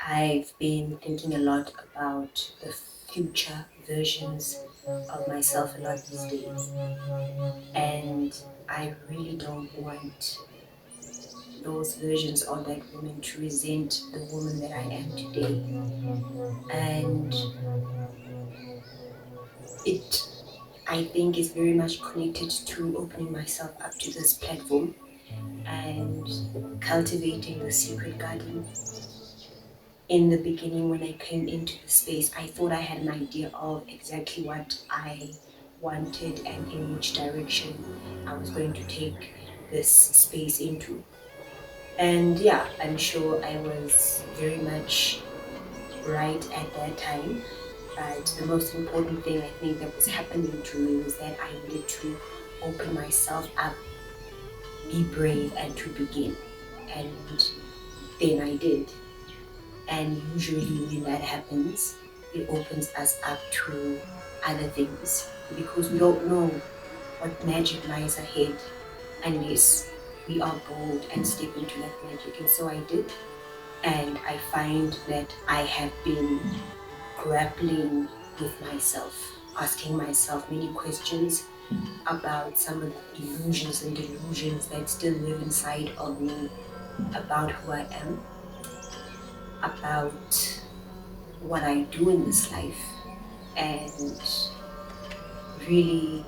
I've been thinking a lot about the future versions of myself a lot these days, and I really don't want those versions of that woman to resent the woman that I am today. And it, I think, is very much connected to opening myself up to this platform and cultivating the secret garden. In the beginning, when I came into the space, I thought I had an idea of exactly what I wanted and in which direction I was going to take this space into. And yeah, I'm sure I was very much right at that time. But the most important thing I think that was happening to me was that I needed to open myself up, be brave, and to begin. And then I did. And usually when that happens, it opens us up to other things because we don't know what magic lies ahead unless we are bold and step into that magic. And so I did. And I find that I have been grappling with myself, asking myself many questions about some of the illusions and delusions that still live inside of me about who I am, about what I do in this life, and really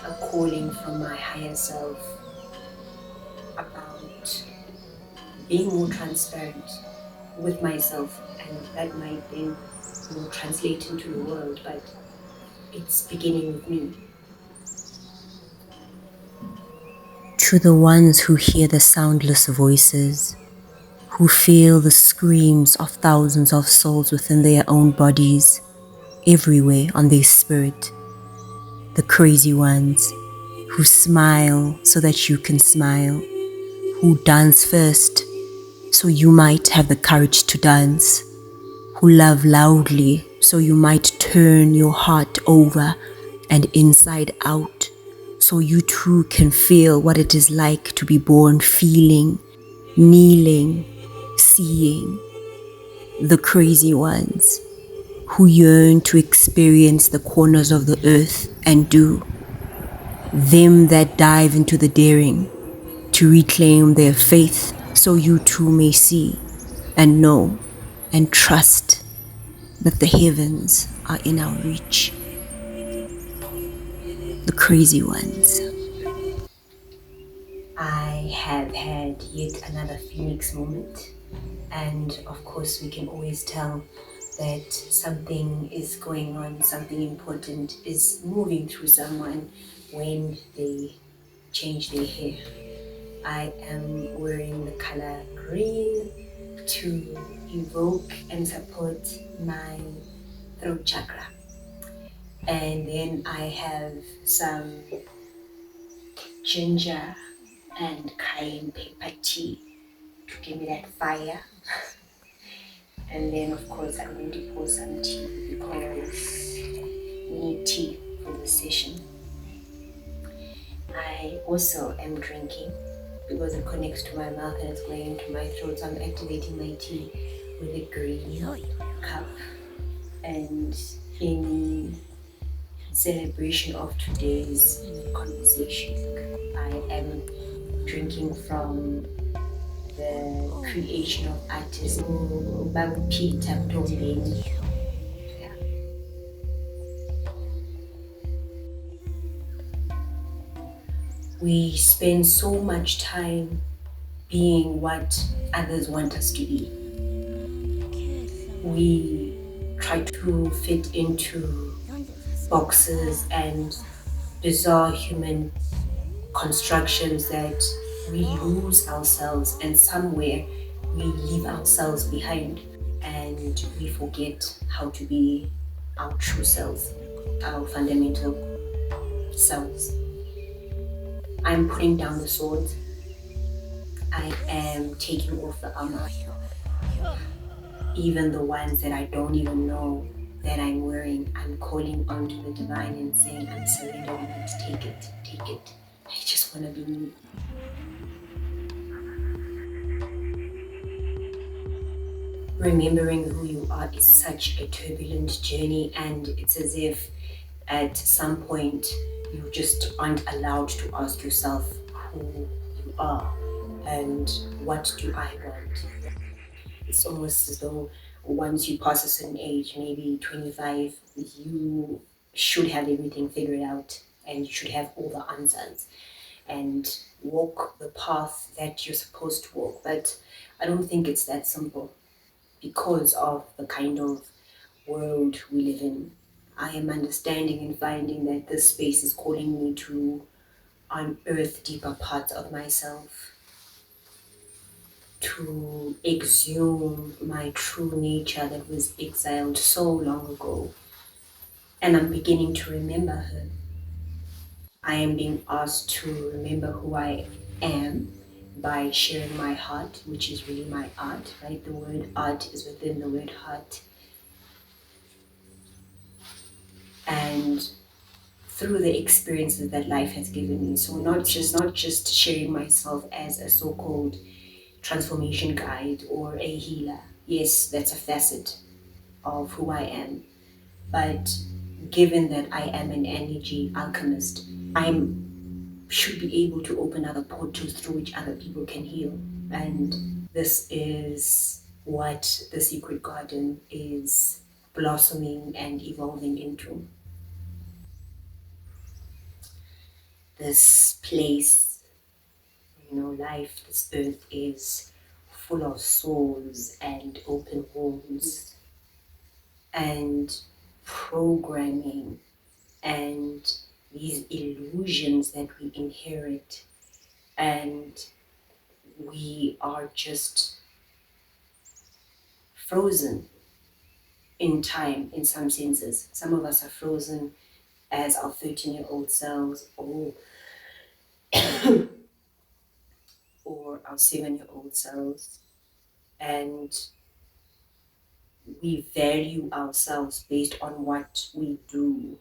a calling from my higher self about being more transparent with myself, and that might then translate into the world, but it's beginning with me. To the ones who hear the soundless voices, who feel the screams of thousands of souls within their own bodies, everywhere on their spirit, the crazy ones who smile so that you can smile, who dance first so you might have the courage to dance, who love loudly so you might turn your heart over and inside out so you too can feel what it is like to be born feeling, kneeling, seeing, the crazy ones who yearn to experience the corners of the earth and do, them that dive into the daring to reclaim their faith so you too may see and know and trust that the heavens are in our reach. The crazy ones. I have had yet another Phoenix moment, and of course, we can always tell that something is going on, something important is moving through someone when they change their hair. I am wearing the color green to evoke and support my throat chakra. And then I have some ginger and cayenne pepper tea to give me that fire. And then, of course, I'm going to pour some tea because we need tea for the session. I also am drinking because it connects to my mouth and it's going into my throat. So I'm activating my tea with a green cup. And in celebration of today's conversation, I am drinking from the creation of artist Peter Tombeni. Yeah. We spend so much time being what others want us to be. We try to fit into boxes and bizarre human constructions that we lose ourselves, and somewhere we leave ourselves behind and we forget how to be our true selves, our fundamental selves. I'm putting down the swords. I am taking off the armor, even the ones that I don't even know that I'm wearing. I'm calling onto the divine and saying, I'm surrendering it, take it, take it. I just want to be me. Remembering who you are is such a turbulent journey, and it's as if at some point you just aren't allowed to ask yourself who you are and what do I want. It's almost as though once you pass a certain age, maybe 25, you should have everything figured out and you should have all the answers and walk the path that you're supposed to walk. But I don't think it's that simple because of the kind of world we live in. I am understanding and finding that this space is calling me to unearth deeper parts of myself, to exhume my true nature that was exiled so long ago. And I'm beginning to remember her. I am being asked to remember who I am by sharing my heart, which is really my art, right? The word art is within the word heart. And through the experiences that life has given me. So not just sharing myself as a so-called transformation guide or a healer. Yes, that's a facet of who I am. But given that I am an energy alchemist, I should be able to open other portals through which other people can heal. And this is what the secret garden is blossoming and evolving into. This place, life, this earth is full of souls and open wounds and programming and these illusions that we inherit, and we are just frozen in time in some senses. Some of us are frozen as our 13-year-old selves or our 7-year-old selves, and we value ourselves based on what we do,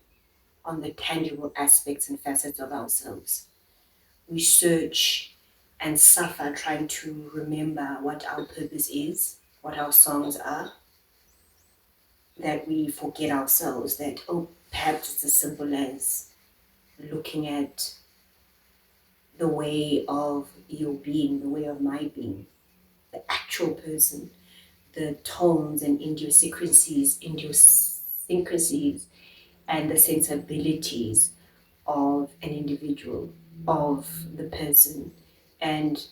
on the tangible aspects and facets of ourselves. We search and suffer trying to remember what our purpose is, what our songs are, that we forget ourselves, that, oh, perhaps it's as simple as looking at the way of your being, the way of my being, the actual person, the tones and idiosyncrasies, and the sensibilities of an individual, of the person, and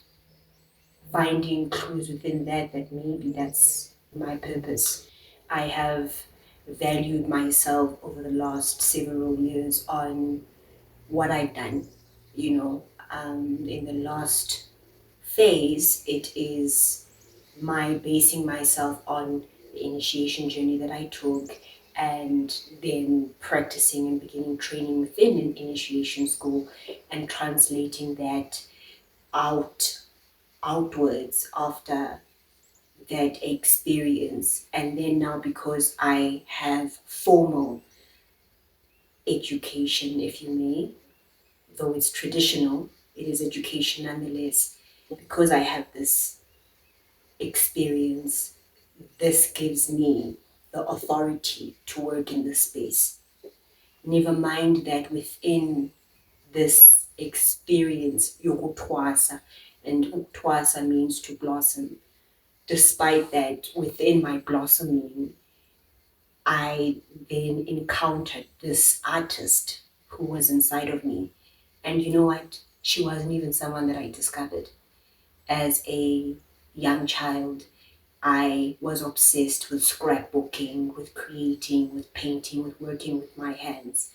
finding clues within that maybe that's my purpose. I have valued myself over the last several years on what I've done. In the last phase, it is my basing myself on the initiation journey that I took, and then practicing and beginning training within an initiation school and translating that outwards after that experience. And then now, because I have formal education, if you may, though it's traditional, it is education nonetheless. Because I have this experience, this gives me the authority to work in this space. Never mind that within this experience, yokutwasa, and utwasa means to blossom. Despite that, within my blossoming, I then encountered this artist who was inside of me. And you know what? She wasn't even someone that I discovered. As a young child, I was obsessed with scrapbooking, with creating, with painting, with working with my hands.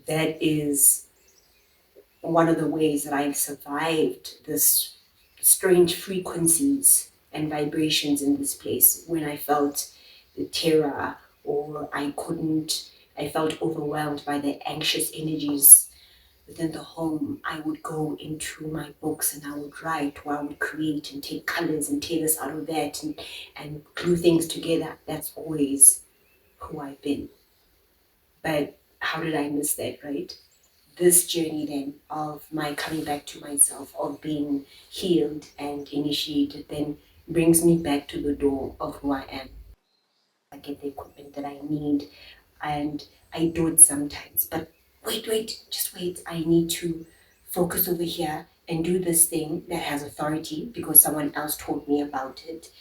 That is one of the ways that I've survived this strange frequencies and vibrations in this place. When I felt the terror, or I felt overwhelmed by the anxious energies within the home, I would go into my books and I would write, or I would create and take colors and tear this out of that and glue things together. That's always who I've been. But how did I miss that, right? This journey then of my coming back to myself, of being healed and initiated, then brings me back to the door of who I am. I get the equipment that I need, and I do it sometimes. But wait, just wait. I need to focus over here and do this thing that has authority because someone else told me about it.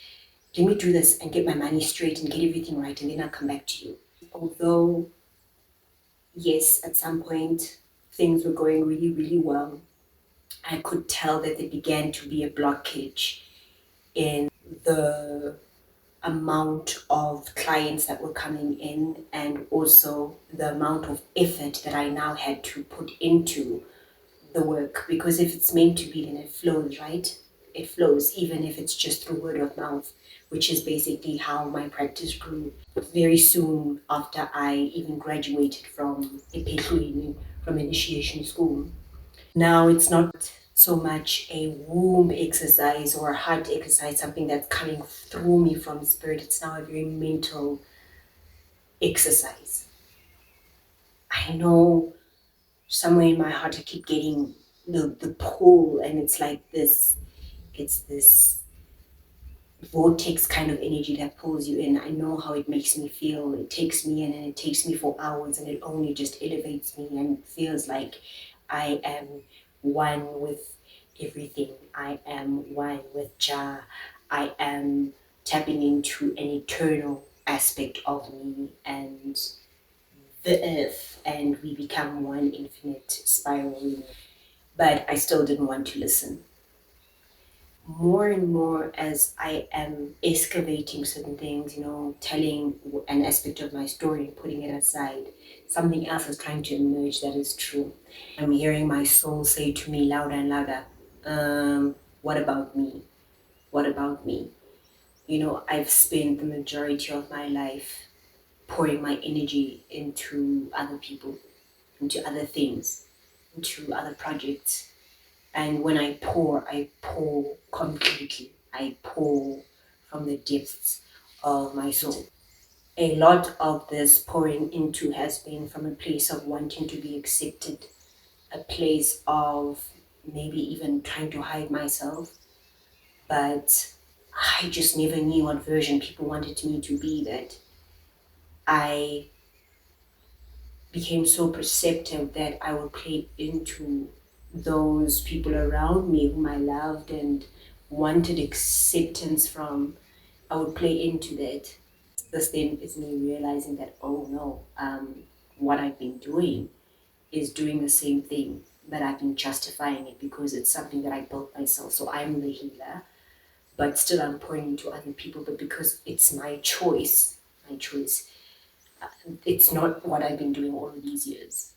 Let me do this and get my money straight and get everything right, and then I'll come back to you. Although, yes, at some point things were going really, really well, I could tell that there began to be a blockage in the amount of clients that were coming in and also the amount of effort that I now had to put into the work. Because if it's meant to be, then it flows, right? It flows, even if it's just through word of mouth, which is basically how my practice grew. Very soon after I even graduated from Epetluini, from initiation school. Now it's not so much a womb exercise or a heart exercise, something that's coming through me from spirit. It's now a very mental exercise. I know somewhere in my heart I keep getting the pull, and it's this vortex kind of energy that pulls you in. I know how it makes me feel. It takes me in and it takes me for hours, and it only just elevates me and feels like I am one with everything. I am one with Jah. I am tapping into an eternal aspect of me and the earth, and we become one infinite spiral. But I still didn't want to listen. More and more as I am excavating certain things, telling an aspect of my story and putting it aside, something else is trying to emerge that is true. I'm hearing my soul say to me louder and louder, what about me? What about me? I've spent the majority of my life pouring my energy into other people, into other things, into other projects. And when I pour completely. I pour from the depths of my soul. A lot of this pouring into has been from a place of wanting to be accepted, a place of maybe even trying to hide myself. But I just never knew what version people wanted me to be, that I became so perceptive that I would play into those people around me whom I loved and wanted acceptance from. I would play into that. This then is me realizing that, oh no, what I've been doing is doing the same thing, but I've been justifying it because it's something that I built myself. So I'm the healer, but still I'm pouring into other people, but because it's my choice, it's not what I've been doing all of these years.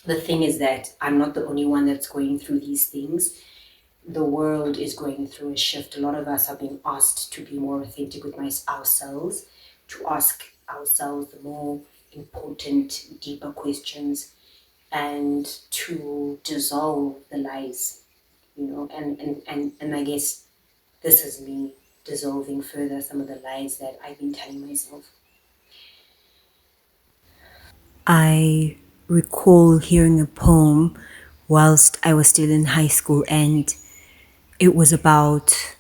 The thing is that I'm not the only one that's going through these things. The world is going through a shift. A lot of us are being asked to be more authentic with ourselves, to ask ourselves the more important, deeper questions, and to dissolve the lies, and I guess this is me dissolving further some of the lies that I've been telling myself. I recall hearing a poem whilst I was still in high school, and it was about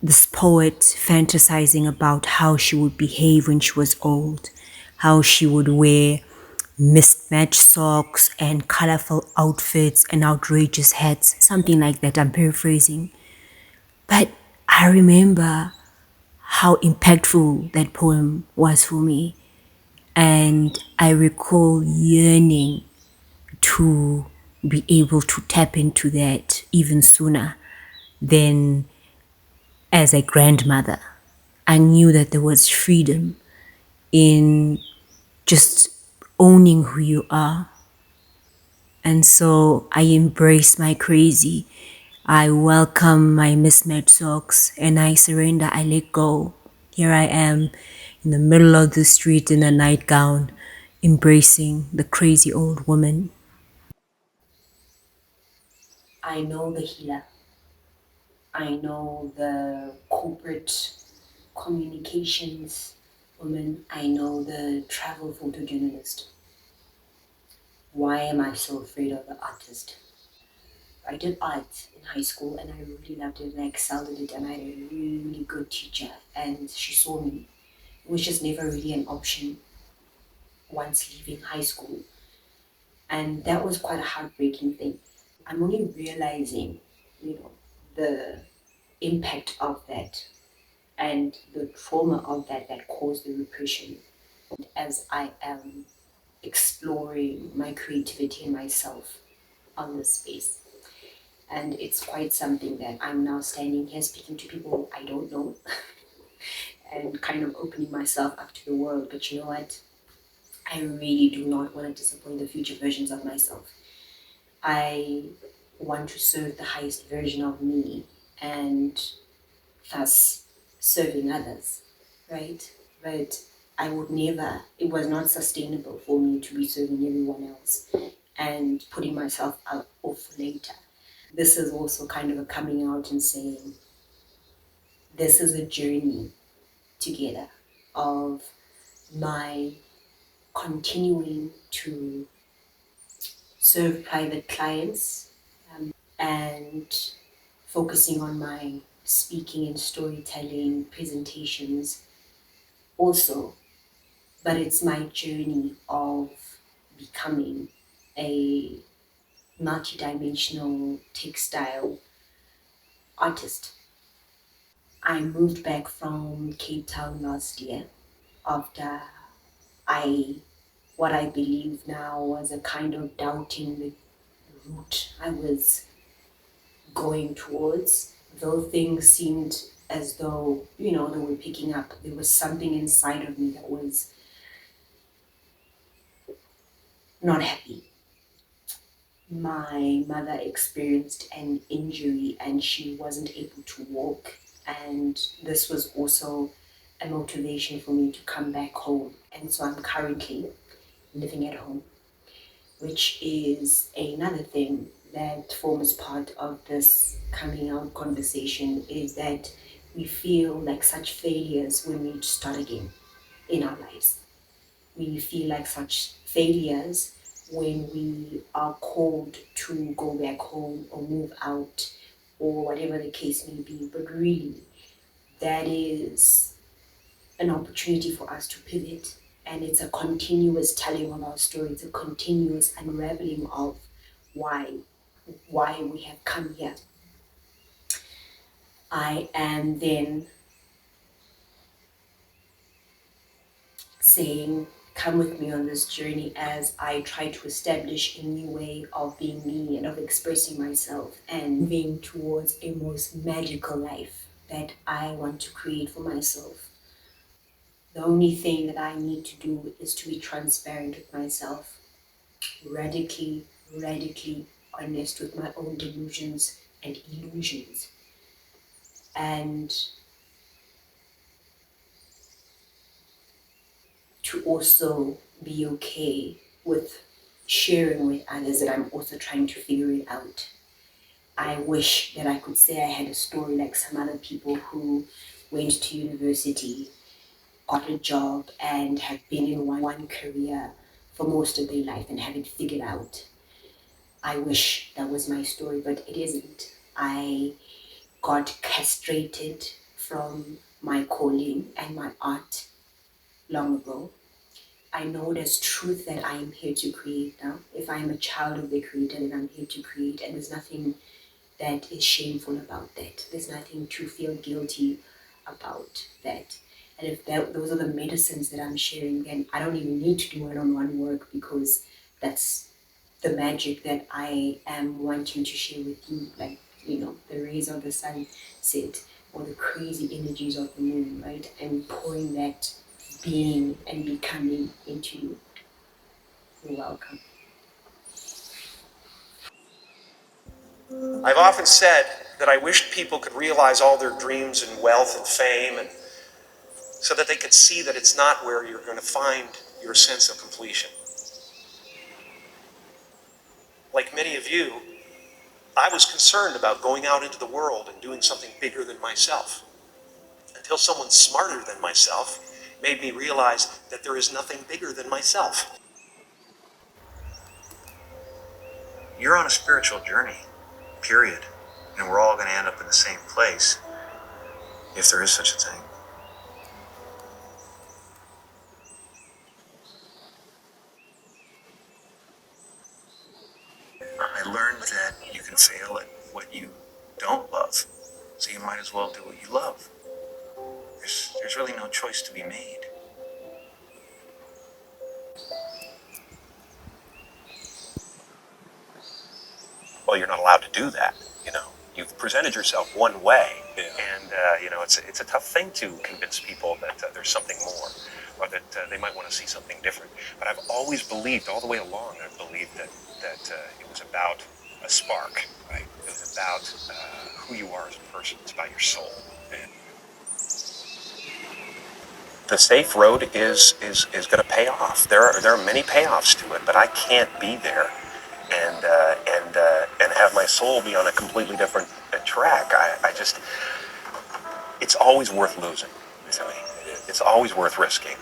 this poet fantasizing about how she would behave when she was old, how she would wear mismatched socks and colorful outfits and outrageous hats, something like that. I'm paraphrasing. But I remember how impactful that poem was for me. And I recall yearning to be able to tap into that even sooner than as a grandmother. I knew that there was freedom in just owning who you are. And so I embrace my crazy. I welcome my mismatched socks and I surrender, I let go. Here I am in the middle of the street in a nightgown, embracing the crazy old woman. I know the healer. I know the corporate communications woman. I know the travel photojournalist. Why am I so afraid of the artist? I did art in high school and I really loved it and I excelled at it and I had a really good teacher and she saw me. It was just never really an option once leaving high school. And that was quite a heartbreaking thing. I'm only realizing, the impact of that and the trauma of that caused the repression as I am exploring my creativity and myself on this space. And it's quite something that I'm now standing here speaking to people I don't know and kind of opening myself up to the world. But you know what? I really do not want to disappoint the future versions of myself. I want to serve the highest version of me and thus serving others, right? But I would never, it was not sustainable for me to be serving everyone else and putting myself out off later. This is also kind of a coming out and saying, this is a journey together of my continuing to serve private clients and focusing on my speaking and storytelling presentations also. But it's my journey of becoming a multidimensional textile artist. I moved back from Cape Town last year after I what I believe now was a kind of doubting the route I was going towards. Though things seemed as though, they were picking up, there was something inside of me that was not happy. My mother experienced an injury and she wasn't able to walk. And this was also a motivation for me to come back home. And so I'm currently living at home, which is another thing that forms part of this coming out conversation, is that we feel like such failures when we start again in our lives. We feel like such failures when we are called to go back home or move out or whatever the case may be. But really, that is an opportunity for us to pivot. And it's a continuous telling of our story. It's a continuous unraveling of why we have come here. I am then saying, come with me on this journey as I try to establish a new way of being me and of expressing myself and moving towards a most magical life that I want to create for myself. The only thing that I need to do is to be transparent with myself, radically, radically honest with my own delusions and illusions, and to also be okay with sharing with others that I'm also trying to figure it out. I wish that I could say I had a story like some other people who went to university, got a job, and have been in one career for most of their life and haven't figured out. I wish that was my story, but it isn't. I got castrated from my calling and my art long ago. I know there's truth that I am here to create now. If I am a child of the Creator, then I'm here to create, and there's nothing that is shameful about that. There's nothing to feel guilty about that. And if those are the medicines that I'm sharing, then I don't even need to do one-on-one work, because that's the magic that I am wanting to share with you, like, the rays of the sunset or the crazy energies of the moon, right? And pouring that being and becoming into you. You're welcome. I've often said that I wished people could realize all their dreams and wealth and fame, and so that they could see that it's not where you're going to find your sense of completion. Like many of you, I was concerned about going out into the world and doing something bigger than myself, until someone smarter than myself made me realize that there is nothing bigger than myself. You're on a spiritual journey. period. And we're all going to end up in the same place, if there is such a thing. I learned that you can fail at what you don't love, so you might as well do what you love. There's really no choice to be made. Well, you're not allowed to do that. You've presented yourself one way, and it's a tough thing to convince people that there's something more, or that they might want to see something different. But I've always believed, all the way along, I've believed that it was about a spark, right? It was about who you are as a person. It's about your soul. And the safe road is going to pay off. There are many payoffs to it, but I can't be there and have my soul be on a completely different track. I just, it's always worth losing to me. It's always worth risking.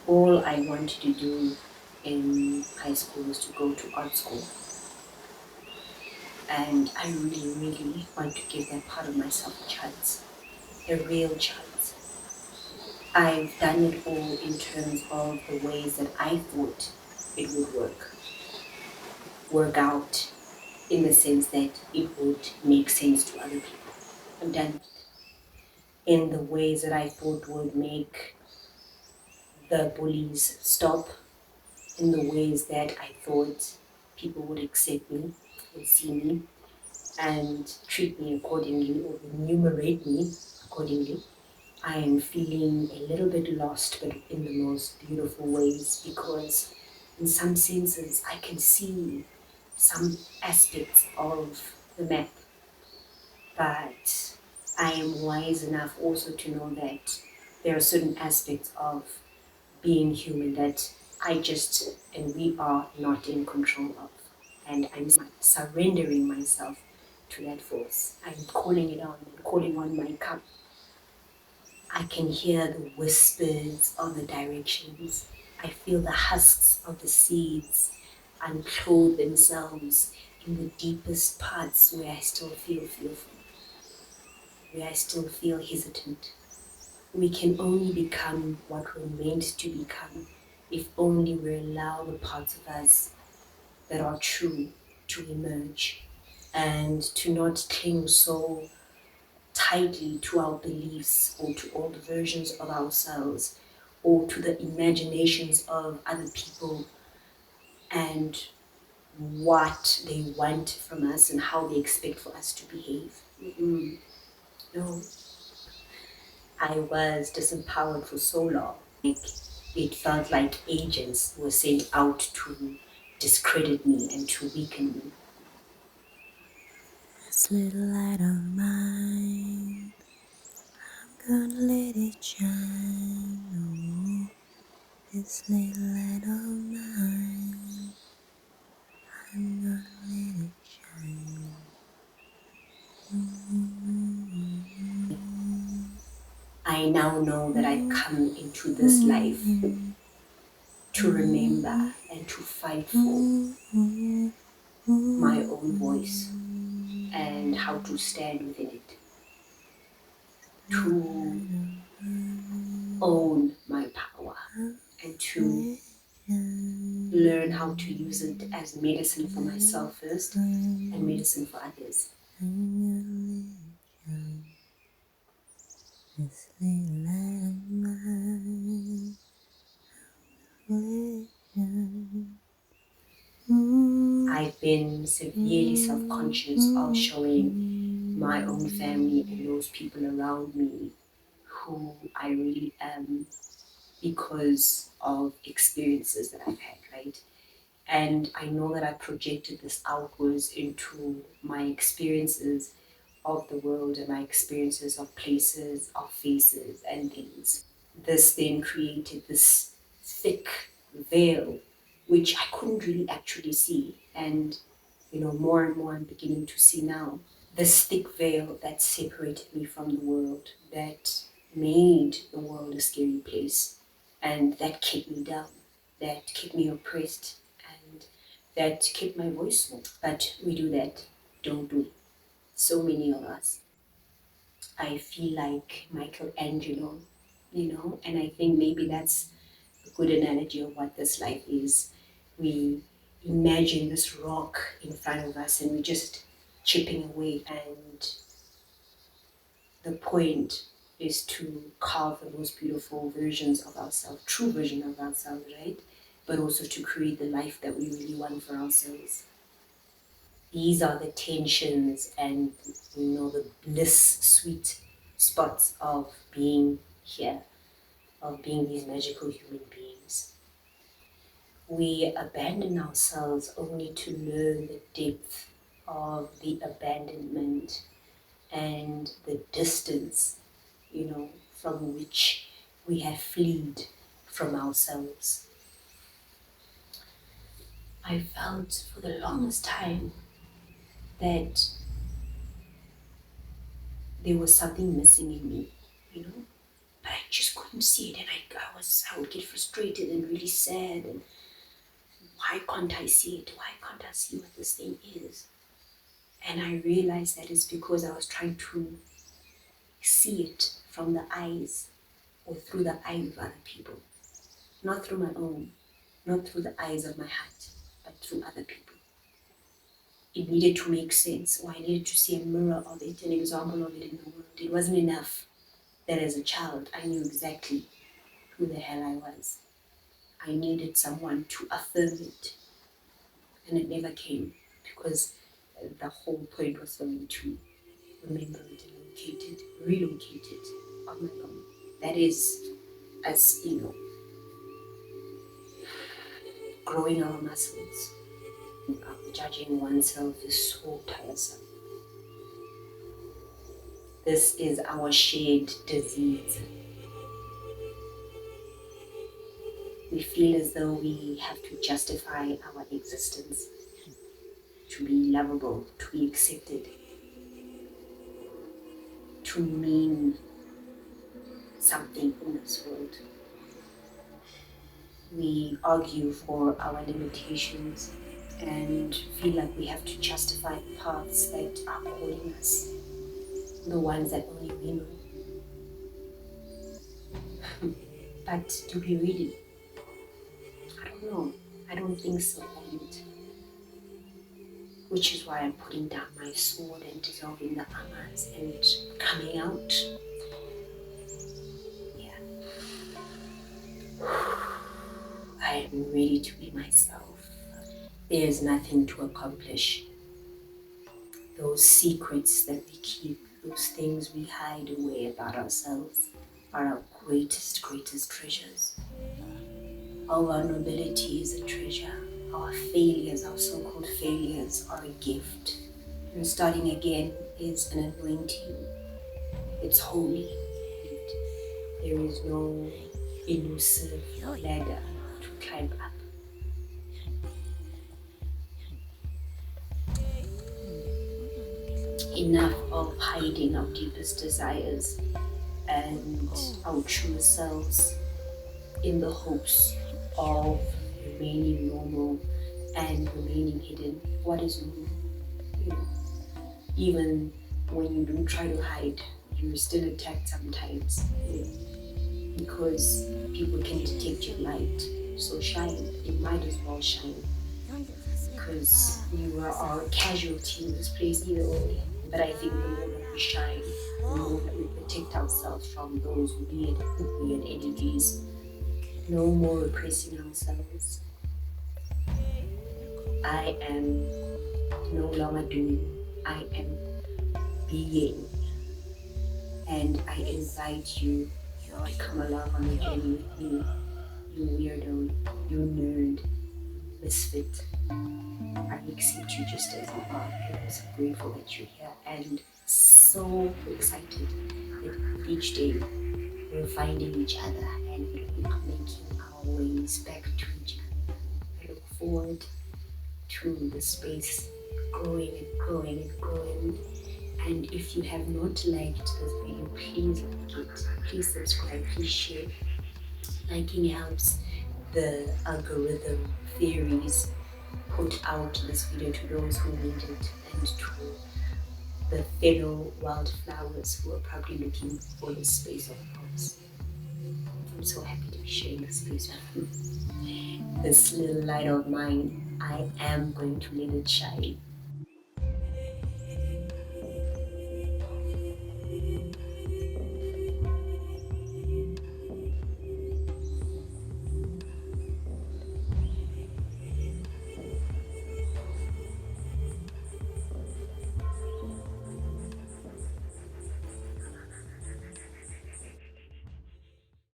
All I wanted to do in high school was to go to art school. And I really, really want to give that part of myself a chance, a real chance. I've done it all in terms of the ways that I thought it would work out, in the sense that it would make sense to other people. I've done it in the ways that I thought would make the bullies stop, in the ways that I thought people would accept me and see me and treat me accordingly, or enumerate me accordingly. I am feeling a little bit lost, but in the most beautiful ways, because in some senses I can see some aspects of the map, but I am wise enough also to know that there are certain aspects of being human that I just, and we are not in control of. And I'm surrendering myself to that force. I'm calling it on, I'm calling on my cup. I can hear the whispers of the directions. I feel the husks of the seeds unclothe themselves in the deepest parts where I still feel fearful, where I still feel hesitant. We can only become what we're meant to become if only we allow the parts of us that are true to emerge, and to not cling so tightly to our beliefs or to old versions of ourselves or to the imaginations of other people and what they want from us and how they expect for us to behave. No, I was disempowered for so long. It felt like agents were sent out to discredit me and to weaken me. This little light of mine, I'm gonna let it shine. Oh, this little light of mine, I'm gonna let it shine. I now know that I've come into this life to remember and to fight for my own voice and how to stand within it, to own my power and to learn how to use it as medicine for myself first and medicine for others. This little light of mine, let it shine. I've been severely self-conscious of showing my own family and those people around me who I really am, because of experiences that I've had, right? And I know that I projected this outwards into my experiences of the world and my experiences of places, of faces and things. This then created this thick veil, which I couldn't really actually see. And, more and more I'm beginning to see now. This thick veil that separated me from the world, that made the world a scary place, and that kept me down, that kept me oppressed, and that kept my voice small. But we do that, don't we? So many of us. I feel like Michelangelo, and I think maybe that's a good analogy of what this life is. We imagine this rock in front of us and we're just chipping away, and the point is to carve the most beautiful versions of ourselves, true version of ourselves, right? But also to create the life that we really want for ourselves. These are the tensions and the bliss sweet spots of being here, of being these magical human beings. We abandon ourselves only to learn the depth of the abandonment and the distance, from which we have fled from ourselves. I felt for the longest time that there was something missing in me, but I just couldn't see it, and I would get frustrated and really sad, and why can't I see it? Why can't I see what this thing is? And I realized that it's because I was trying to see it from the eyes or through the eyes of other people, not through my own, not through the eyes of my heart, but through other people. It needed to make sense, or I needed to see a mirror of it, an example of it in the world. It wasn't enough that as a child I knew exactly who the hell I was. I needed someone to affirm it, and it never came, because the whole point was for me to remember it and relocate it on my own. That is, as growing our muscles. Judging oneself is so tiresome. This is our shared disease. We feel as though we have to justify our existence to be lovable, to be accepted, to mean something in this world. We argue for our limitations and feel like we have to justify the paths that are calling us, the ones that only we know. But do we really? I don't know. I don't think so. And which is why I'm putting down my sword and dissolving the amas and coming out. Yeah. I am ready to be myself. There's nothing to accomplish. Those secrets that we keep, those things we hide away about ourselves, are our greatest treasures. Our vulnerability is a treasure. Our failures, our so-called failures, are a gift. And starting again is an anointing. It's holy. There is no elusive ladder to climb up. Enough of hiding our deepest desires and our true selves in the hopes of remaining normal and remaining hidden. What is normal? Even when you do try to hide, you're still attacked sometimes, because people can detect your light. So shine. You might as well shine, because you are a casualty in this place either way. But I think the more that we shine, the more that we protect ourselves from those weird energies. No more repressing ourselves. I am no longer doing, I am being. And I invite you to come along on the journey with me, you weirdo, you nerd, misfit. I accept you just as you are, and I'm so grateful that you're here, and so excited that each day we're finding each other and we are making our ways back to each other. I look forward to the space growing and growing and growing. And if you have not liked this video, please like it, please subscribe, please share. Liking helps the algorithm theories put out this video to those who need it and to the fellow wildflowers who are probably looking for the space of promise. I'm so happy to be sharing this space with you. This little light of mine, I am going to let it shine.